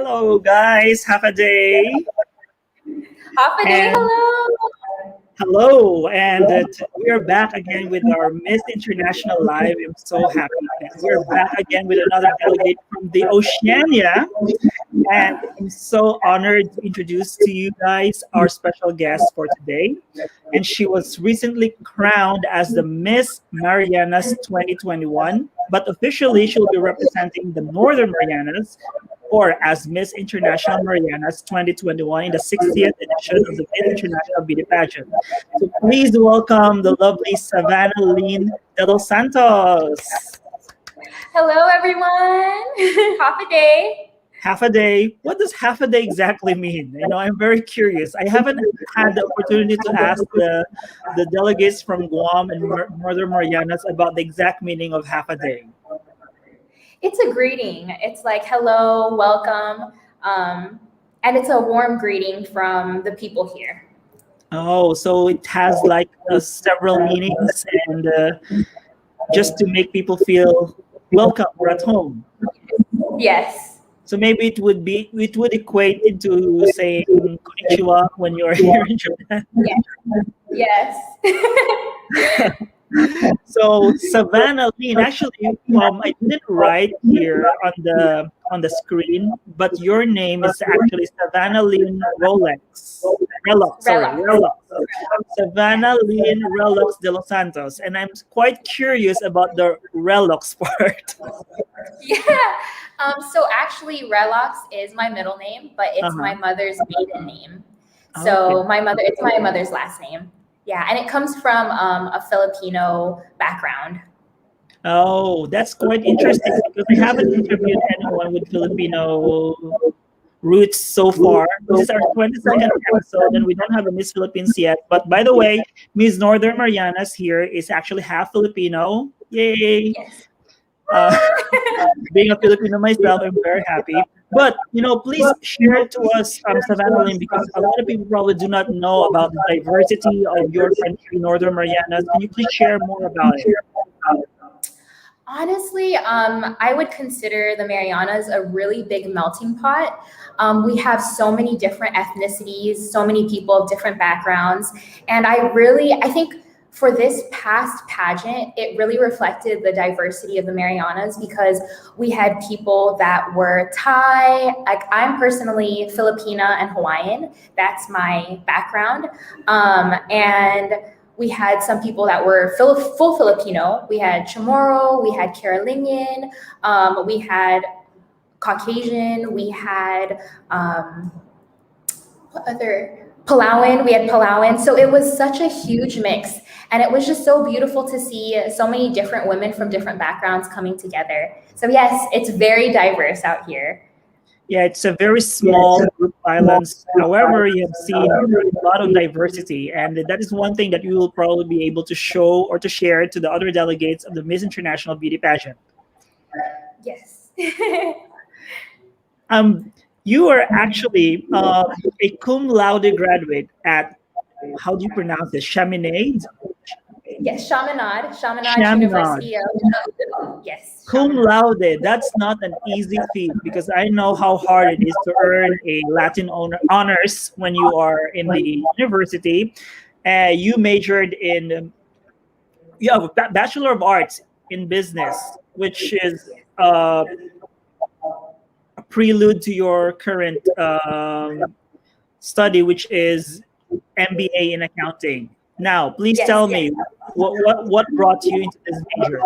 Hello, guys. Half a day. Half a day, And hello. hello. We are back again with our Miss International Live. I'm so happy that we are back again with another delegate from the Oceania. And I'm so honored to introduce to you guys our special guest for today. And she was recently crowned as the Miss Marianas 2021, but officially she'll be representing the Northern Marianas or as Miss International Marianas 2021 in the 60th edition of the Miss International Beauty Pageant. So please welcome the lovely Savannah Lyn Delos Santos. Hello, everyone. Half a day. Half a day. What does half a day exactly mean? I'm very curious. I haven't had the opportunity to ask the delegates from Guam and Northern Marianas about the exact meaning of half a day. It's a greeting. It's like hello, welcome, and it's a warm greeting from the people here. Oh, so it has like several meanings and just to make people feel welcome or at home. Yes. So maybe it would equate into saying konnichiwa when you're here in Japan. Yes. So Savannah Lyn, actually, I didn't write here on the screen, but your name is actually Savannah Lyn Relox. Savannah Lyn Relox de los Santos, and I'm quite curious about the Relox part. Yeah. So actually, Relox is my middle name, but it's my mother's maiden name. So Okay. it's my mother's last name. Yeah, and it comes from a Filipino background. Oh, that's quite interesting because I haven't interviewed anyone with Filipino roots so far. This is our 22nd episode, and we don't have a Miss Philippines yet. But by the way, Miss Northern Marianas here is actually half Filipino. Yay! Yes. Being a Filipino myself, I'm very happy. But please share to us, Savannah Lyn, because a lot of people probably do not know about the diversity of your country, Northern Marianas. Can you please share more about it? Honestly, I would consider the Marianas a really big melting pot. We have so many different ethnicities, so many people of different backgrounds. And I think for this past pageant, it really reflected the diversity of the Marianas because we had people that were Thai, like I'm personally Filipina and Hawaiian. That's my background. And we had some people that were full Filipino. We had Chamorro, we had Carolingian, we had Caucasian, we had what other? Palauan, we had Palauan. So it was such a huge mix. And it was just so beautiful to see so many different women from different backgrounds coming together. So yes, it's very diverse out here. Yeah, it's a very small group islands. However, you have seen a lot of diversity, and that is one thing that you will probably be able to show or to share to the other delegates of the Miss International Beauty Pageant. Yes. You are actually a cum laude graduate at, how do you pronounce it? Chaminade? Yes, Chaminade Chaminade. University of, yes. Cum Chaminade. laude, that's not an easy feat because I know how hard it is to earn a Latin honors when you are in the university. You majored in, you have a Bachelor of Arts in Business, which is a prelude to your current study, which is MBA in accounting. Now, please tell me what brought you into this major.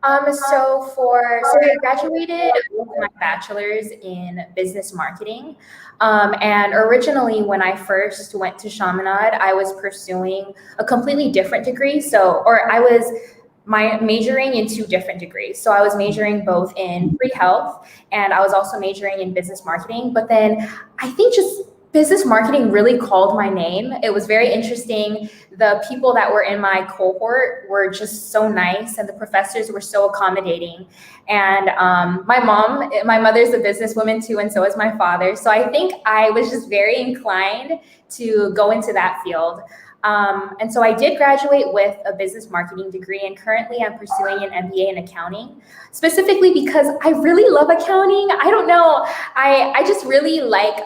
So I graduated with my bachelor's in business marketing. And originally when I first went to Chaminade, I was pursuing a completely different degree. I was majoring in two different degrees. So I was majoring both in pre-health and I was also majoring in business marketing. But then I think just business marketing really called my name. It was very interesting. The people that were in my cohort were just so nice and the professors were so accommodating. And my mother's a businesswoman too, and so is my father. So I think I was just very inclined to go into that field. And so I did graduate with a business marketing degree, and currently I'm pursuing an MBA in accounting, specifically because I really love accounting. I don't know. I just really like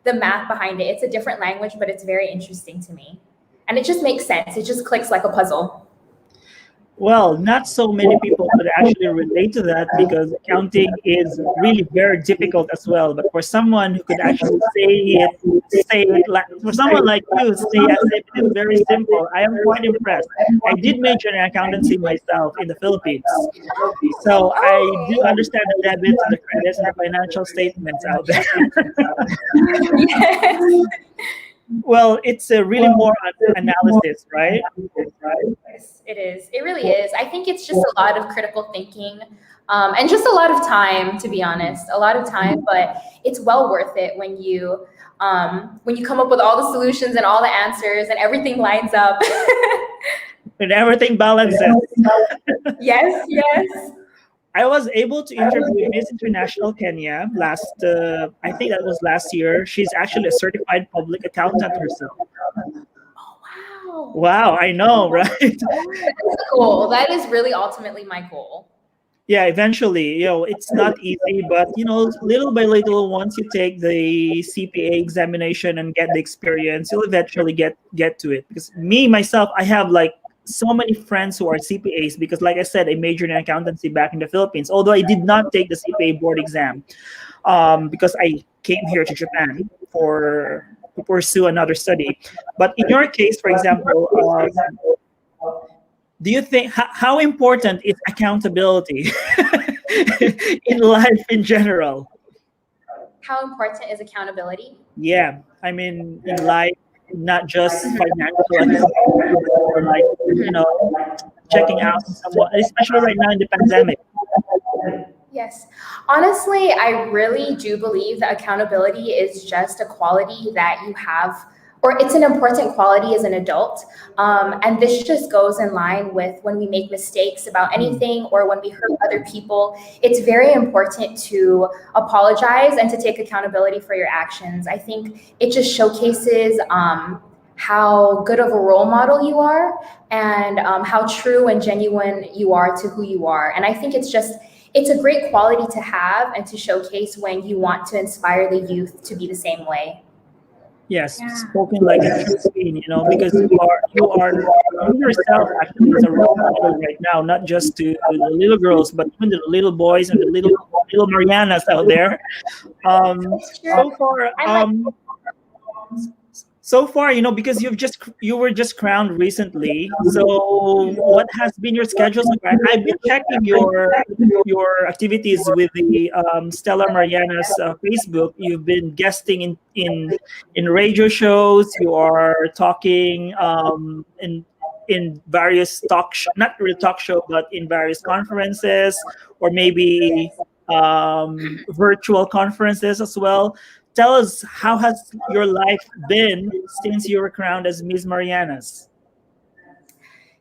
the math behind it. It's a different language, but it's very interesting to me. And it just makes sense. It just clicks like a puzzle. Well, not so many people could actually relate to that because accounting is really very difficult as well. But for someone who could actually for someone like you, say as if it is very simple, I am quite impressed. I did major in accountancy myself in the Philippines, so I do understand the debits, the credits, and the financial statements out there. Yes. Well, it's a really more analysis, right? Yes, it is. It really is. I think it's just a lot of critical thinking, and just a lot of time, to be honest. A lot of time, but it's well worth it when you come up with all the solutions and all the answers and everything lines up. And everything balances. Yes, yes. I was able to interview Miss International Kenya I think that was last year. She's actually a certified public accountant herself. Oh, wow. Wow, I know, right? That's cool. That is really ultimately my goal. Yeah, eventually, it's not easy, but little by little, once you take the CPA examination and get the experience, you'll eventually get to it. Because me myself, I have like so many friends who are CPAs because, like I said, I majored in accountancy back in the Philippines. Although I did not take the CPA board exam because I came here to Japan to pursue another study. But in your case, for example, do you think how important is accountability in life in general? How important is accountability? Yeah, I mean in life, not just financial, or like checking out someone, especially right now in the pandemic. Yes. Honestly, I really do believe that accountability is just a quality that you have, or it's an important quality as an adult. And this just goes in line with when we make mistakes about anything or when we hurt other people. It's very important to apologize and to take accountability for your actions. I think it just showcases how good of a role model you are and how true and genuine you are to who you are. And I think it's a great quality to have and to showcase when you want to inspire the youth to be the same way. Yes, Yeah. spoken like a true queen, because you yourself actually is a role model right now, not just to the little girls, but even the little boys and the little Marianas out there. It's true. So far, because you were just crowned recently. So what has been your schedule so far? I've been checking your activities with the Stella Marianas Facebook. You've been guesting in radio shows. You are talking in various not really talk show, but in various conferences or maybe virtual conferences as well. Tell us, how has your life been since you were crowned as Miss Marianas?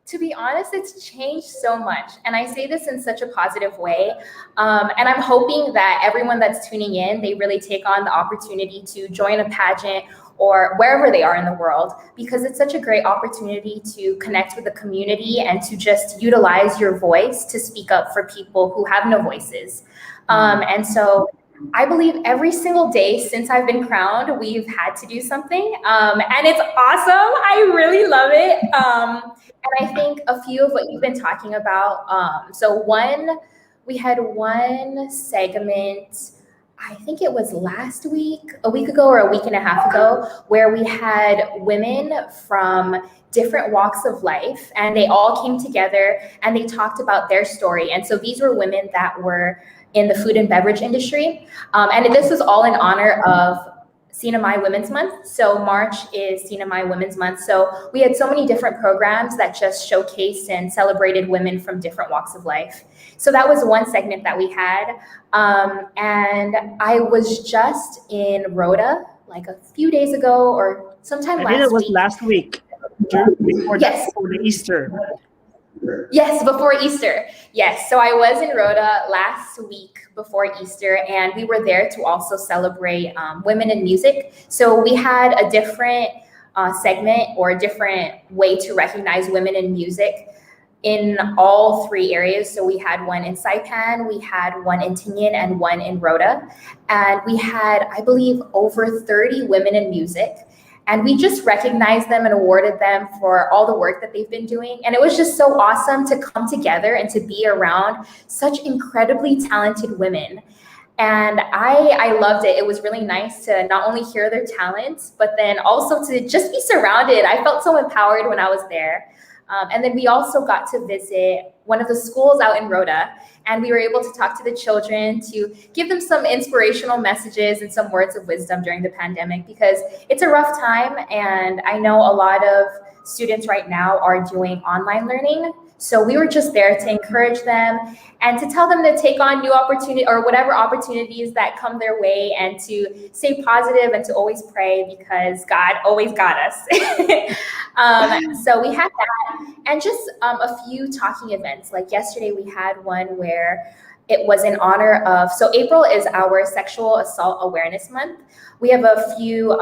To be honest, it's changed so much. And I say this in such a positive way. And I'm hoping that everyone that's tuning in, they really take on the opportunity to join a pageant or wherever they are in the world, because it's such a great opportunity to connect with the community and to just utilize your voice to speak up for people who have no voices. And so I believe every single day since I've been crowned, we've had to do something. And it's awesome. I really love it. And I think a few of what you've been talking about. We had one segment, I think it was a week ago or a week and a half ago, where we had women from different walks of life, and they all came together and they talked about their story. And so these were women that were in the food and beverage industry. And this was all in honor of CNMI Women's Month. So March is CNMI Women's Month. So we had so many different programs that just showcased and celebrated women from different walks of life. So that was one segment that we had. And I was just in Rhoda like a few days ago or sometime last week. I think it was last week, before the Easter. Yes, before Easter. Yes. So I was in Rhoda last week before Easter, and we were there to also celebrate women in music. So we had a different segment or a different way to recognize women in music in all three areas. So we had one in Saipan, we had one in Tinian, and one in Rota. And we had, I believe, over 30 women in music. And we just recognized them and awarded them for all the work that they've been doing. And it was just so awesome to come together and to be around such incredibly talented women. And I loved it. It was really nice to not only hear their talents, but then also to just be surrounded. I felt so empowered when I was there. And then we also got to visit one of the schools out in Rota, and we were able to talk to the children to give them some inspirational messages and some words of wisdom during the pandemic, because it's a rough time. And I know a lot of students right now are doing online learning. So we were just there to encourage them and to tell them to take on new opportunity or whatever opportunities that come their way, and to stay positive and to always pray, because God always got us. So we had that, and just a few talking events. Like yesterday, we had one where it was in honor of, so April is our Sexual Assault Awareness Month. We have a few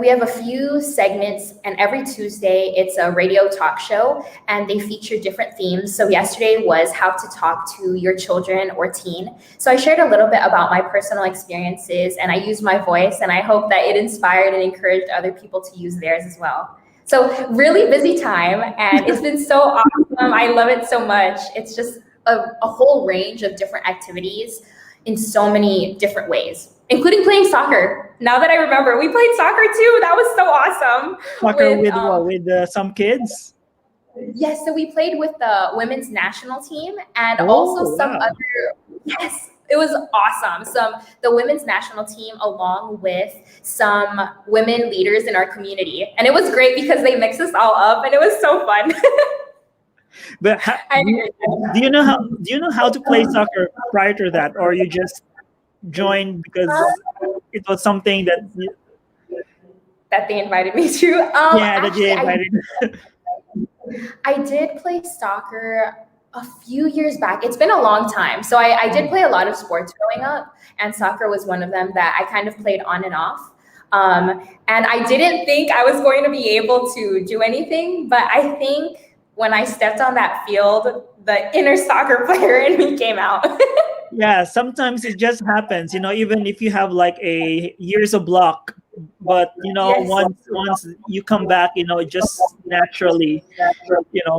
we have a few segments, and every Tuesday it's a radio talk show, and they feature different themes. So yesterday was how to talk to your children or teen. So I shared a little bit about my personal experiences, and I used my voice, and I hope that it inspired and encouraged other people to use theirs as well. So really busy time, and it's been so awesome. I love it so much. It's just a whole range of different activities in so many different ways, including playing soccer. Now that I remember, we played soccer too. That was so awesome. Soccer with some kids? Yes, so we played with the women's national team, and also some other, yes, it was awesome. The women's national team, along with some women leaders in our community. And it was great because they mixed us all up, and it was so fun. But do you know how to play soccer prior to that, or you just joined because it was something that they invited me to? That you invited. I did play soccer a few years back. It's been a long time. So I did play a lot of sports growing up, and soccer was one of them that I kind of played on and off. And I didn't think I was going to be able to do anything, but I think when I stepped on that field, the inner soccer player in me came out. Yeah, sometimes it just happens, even if you have like a years of block, but Yes. once you come back, it just naturally,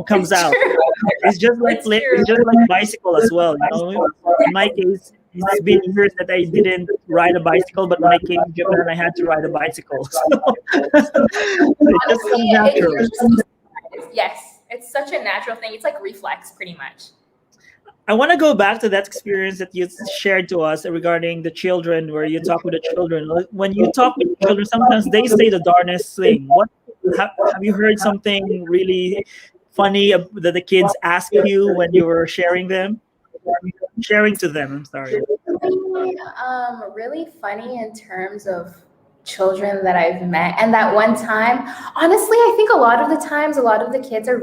comes It's out. true. It's just like bicycle as well. In my case, it's been years that I didn't ride a bicycle, but when I came to Japan, I had to ride a bicycle. So it just comes naturally. Yes, it's such a natural thing. It's like reflex, pretty much. I want to go back to that experience that you shared to us regarding the children, where you talk with the children. When you talk with the children, sometimes they say the darnest thing. Have you heard something really funny that the kids ask you when you were sharing to them? I'm sorry. Really funny in terms of children that I've met. And that one time, honestly, I think a lot of the times, a lot of the kids are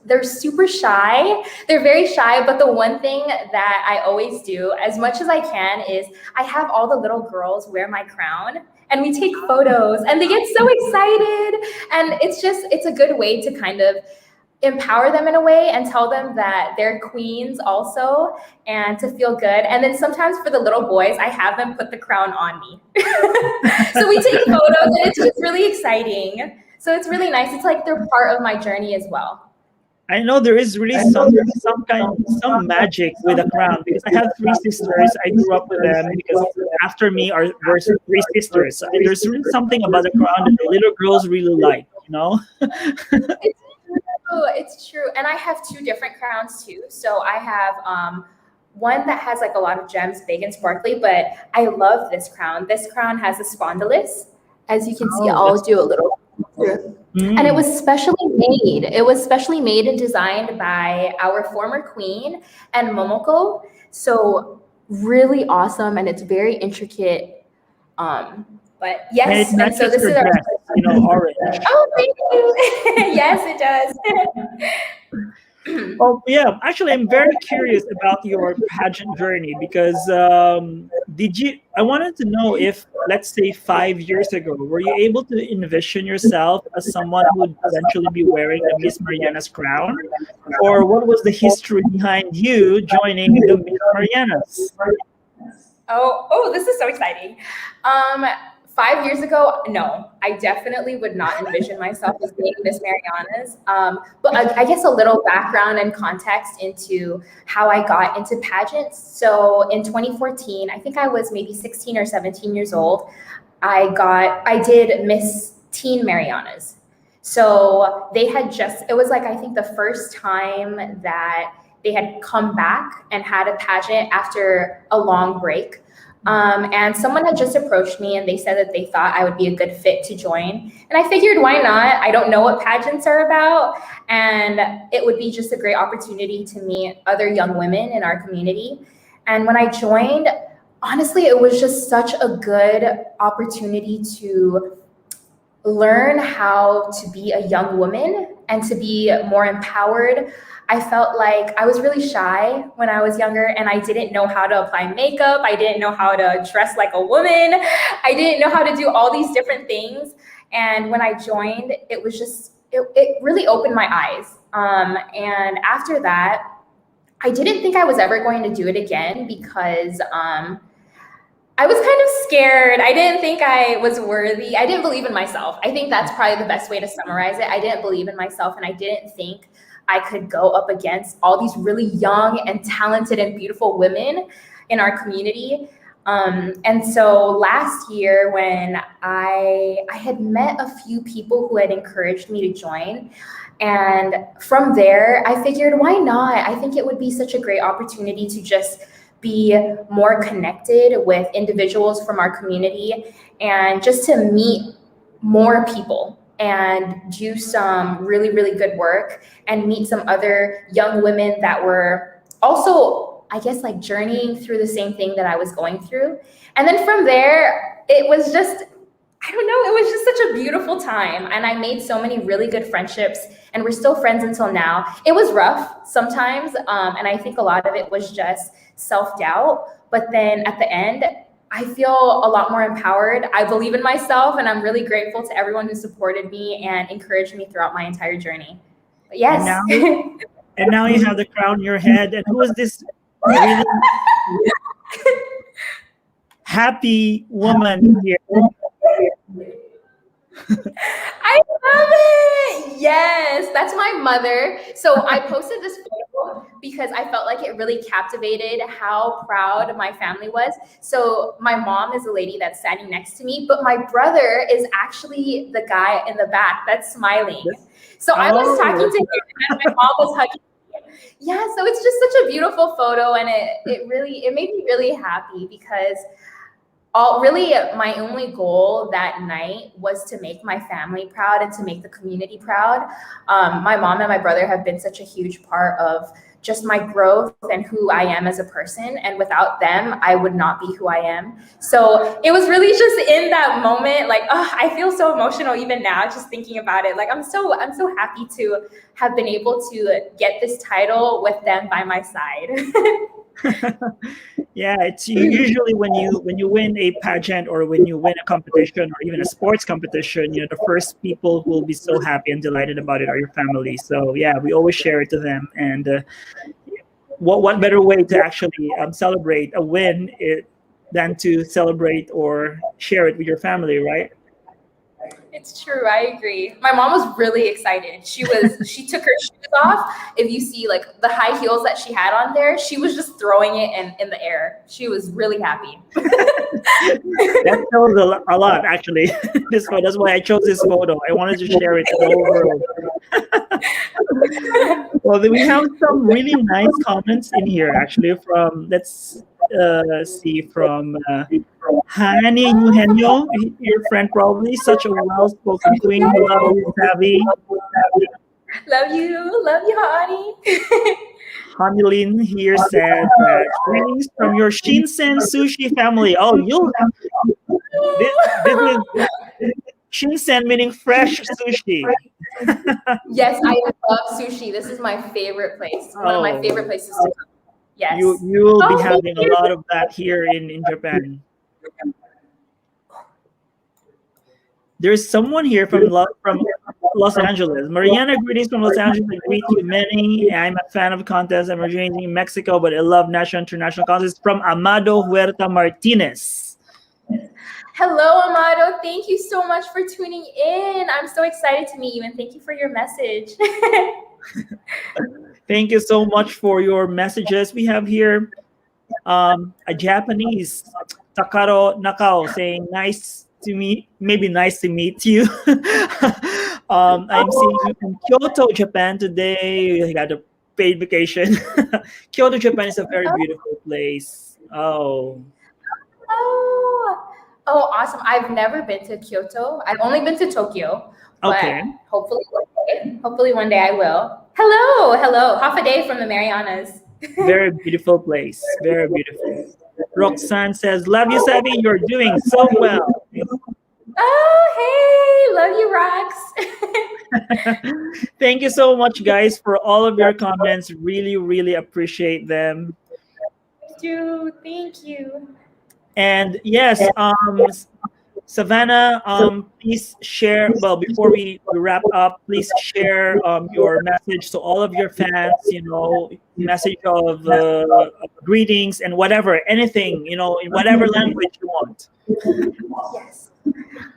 they're super shy. They're very shy. But the one thing that I always do, as much as I can, is I have all the little girls wear my crown, and we take photos, and they get so excited. And it's a good way to kind of empower them in a way and tell them that they're queens also, and to feel good. And then sometimes for the little boys, I have them put the crown on me. So we take photos, and it's just really exciting. So it's really nice. It's like they're part of my journey as well. I know there is really some magic with a crown, because I have three sisters. I grew up with them because after me were three sisters. So there's really something about the crown that the little girls really like, It's true. And I have two different crowns too. So I have one that has like a lot of gems, big and sparkly, but I love this crown. This crown has a spondylus. As you can see, I'll do a little. And it was specially made. It was specially made and designed by our former queen and Momoko. So really awesome, and it's very intricate. But yes, and so this is our orange. Oh, thank you. Yes, it does. Oh yeah, actually, I'm very curious about your pageant journey, because did you, I wanted to know if, let's say 5 years ago, were you able to envision yourself as someone who would eventually be wearing the Miss Marianas crown? Or what was the history behind you joining the Miss Marianas? Oh, this is so exciting. 5 years ago, no, I definitely would not envision myself as being Miss Marianas. But I guess a little background and context into how I got into pageants. So in 2014, I think I was maybe 16 or 17 years old. I did Miss Teen Marianas. So they had it was like, I think the first time that they had come back and had a pageant after a long break. And someone had just approached me and they said that they thought I would be a good fit to join. And I figured, why not? I don't know what pageants are about. And it would be just a great opportunity to meet other young women in our community. And when I joined, honestly, it was just such a good opportunity to learn how to be a young woman and to be more empowered. I felt like I was really shy when I was younger and I didn't know how to apply makeup. I didn't know how to dress like a woman. I didn't know how to do all these different things. And when I joined, it was just, it really opened my eyes. And after that, I didn't think I was ever going to do it again because I was kind of scared. I didn't think I was worthy. I didn't believe in myself. I think that's probably the best way to summarize it. I didn't believe in myself and I didn't think I could go up against all these really young and talented and beautiful women in our community. And so last year when I had met a few people who had encouraged me to join, and from there, I figured, why not? I think it would be such a great opportunity to just be more connected with individuals from our community and just to meet more people and do some really, really good work and meet some other young women that were also, I guess, like journeying through the same thing that I was going through. And then from there, it was just, I don't know, it was just such a beautiful time. And I made so many really good friendships and we're still friends until now. It was rough sometimes. And I think a lot of it was just self-doubt. But then at the end, I feel a lot more empowered. I believe in myself and I'm really grateful to everyone who supported me and encouraged me throughout my entire journey. But yes. And now you have the crown on your head. And who is this really happy woman here? I love it. Yes, that's my mother. So I posted this photo because I felt like it really captivated how proud my family was. So my mom is the lady that's standing next to me, but my brother is actually the guy in the back that's smiling. So I was talking to him and my mom was hugging me. Yeah, so it's just such a beautiful photo and it made me really happy because my only goal that night was to make my family proud and to make the community proud. My mom and my brother have been such a huge part of just my growth and who I am as a person. And without them, I would not be who I am. So it was really just in that moment, like, oh, I feel so emotional even now, just thinking about it. Like, I'm so happy to have been able to get this title with them by my side. Yeah, it's usually when you win a pageant or when you win a competition or even a sports competition, the first people who will be so happy and delighted about it are your family. So yeah, we always share it to them. And what better way to actually celebrate a win than to celebrate or share it with your family, right? It's true. I agree. My mom was really excited. She took her shoes off. If you see like the high heels that she had on there, she was just throwing it in the air. She was really happy. That shows a lot, actually. That's why I chose this photo. I wanted to share it to the whole world. Well, we have some really nice comments in here, actually, from, let's see, from Hani Eugenio, your friend probably, such a well-spoken queen. Love you, Savvy. Love you, honey. Honey Lyn here said, greetings from your Shinsen sushi family. Oh, this is Shinsen meaning fresh sushi. Yes, I love sushi. This is my favorite place. One of my favorite places to come. You Yes. you will be Oh, thank having a you. lot of that here in Japan. There's someone here from Los Angeles. Mariana, greetings from Los Angeles. I greet you many. I'm a fan of contests. I'm originating in Mexico, but I love national international contests. From Amado Huerta Martinez. Hello, Amado. Thank you so much for tuning in. I'm so excited to meet you, and thank you for your message. Thank you so much for your messages. We have here a Japanese, Takaro Nakao, saying nice to meet, maybe nice to meet you. I'm seeing you in Kyoto, Japan today. I got a paid vacation. Kyoto, Japan is a very beautiful place. Oh, Oh, oh, awesome. I've never been to Kyoto. I've only been to Tokyo, but okay. hopefully one day I will. Hello, hello. Half a day from the Marianas. Very beautiful place. Very beautiful. Roxanne says, love you, Savvy. You're doing so well. Oh, hey, love you, Rox. Thank you so much, guys, for all of your comments. Really, really appreciate them. Thank you. And yes, Savannah, please share. Well, before we wrap up, please share your message to all of your fans. Message of greetings and whatever, anything, in whatever language you want. Yes.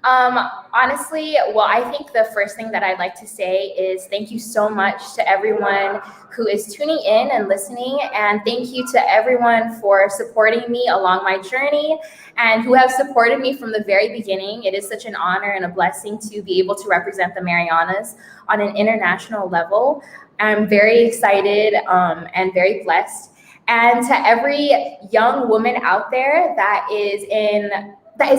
Honestly, well, I think the first thing that I'd like to say is thank you so much to everyone who is tuning in and listening. And thank you to everyone for supporting me along my journey and who have supported me from the very beginning. It is such an honor and a blessing to be able to represent the Marianas on an international level. I'm very excited and very blessed. And to every young woman out there that is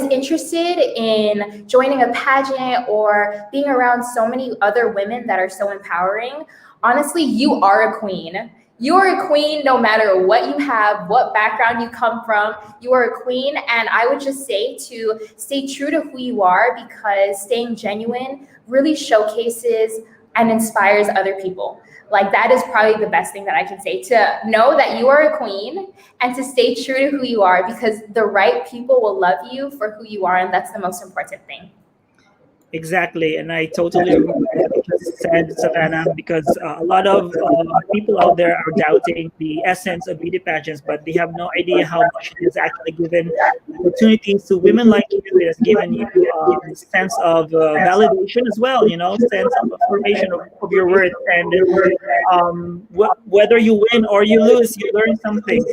interested in joining a pageant or being around so many other women that are so empowering, honestly, you are a queen. You are a queen no matter what you have, what background you come from. You are a queen. And I would just say to stay true to who you are, because staying genuine really showcases and inspires other people. Like, that is probably the best thing that I can say, to know that you are a queen and to stay true to who you are, because the right people will love you for who you are. And that's the most important thing. Exactly, and I totally agree with what you just said, Savannah, because a lot of people out there are doubting the essence of beauty pageants, but they have no idea how much it has actually given opportunities to women like you. It has given you a sense of validation as well, sense of affirmation of your worth, and whether you win or you lose, you learn something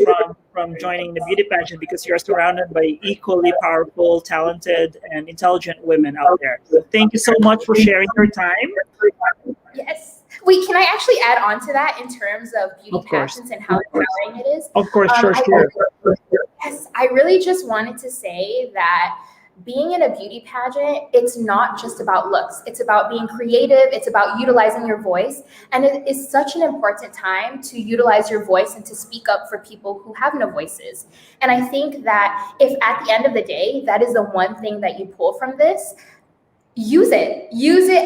from joining the beauty pageant, because you're surrounded by equally powerful, talented, and intelligent women out there. So thank you so much for sharing your time. Yes. Wait, can I actually add on to that in terms of beauty pageants and how empowering it is? Of course, sure. Yes, I really just wanted to say that being in a beauty pageant, it's not just about looks. It's about being creative. It's about utilizing your voice. And it is such an important time to utilize your voice and to speak up for people who have no voices. And I think that if at the end of the day, that is the one thing that you pull from this, use it.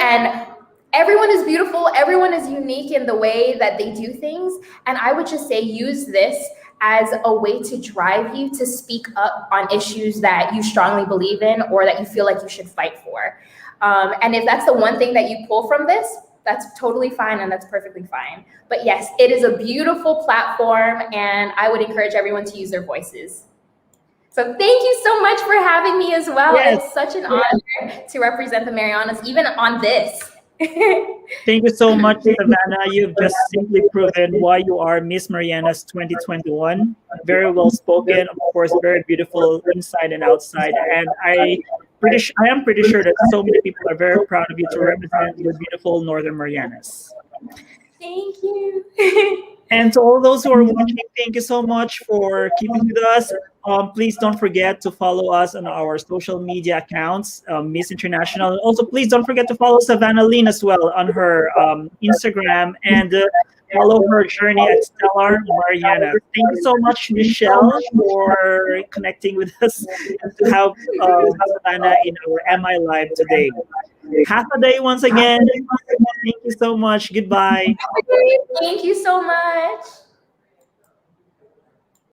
And everyone is beautiful. Everyone is unique in the way that they do things. And I would just say use this as a way to drive you to speak up on issues that you strongly believe in or that you feel like you should fight for. And if that's the one thing that you pull from this, that's totally fine and that's perfectly fine. But yes, it is a beautiful platform and I would encourage everyone to use their voices. So thank you so much for having me as well. Yes. It's such an honor to represent the Marianas, even on this. Thank you so much, Savannah. You've just simply proven why you are Miss Marianas 2021. Very well spoken, of course, very beautiful inside and outside. And I am pretty sure that so many people are very proud of you to represent the beautiful Northern Marianas. Thank you. And to all those who are watching, thank you so much for keeping with us. Please don't forget to follow us on our social media accounts, Miss International. Also, please don't forget to follow Savannah Lyn as well on her Instagram, and follow her journey at Stellar Marianas. Thank you so much, Michelle, for connecting with us and to have Savannah in our MI Live today. Half a day once again. Thank you so much. Goodbye. Thank you so much.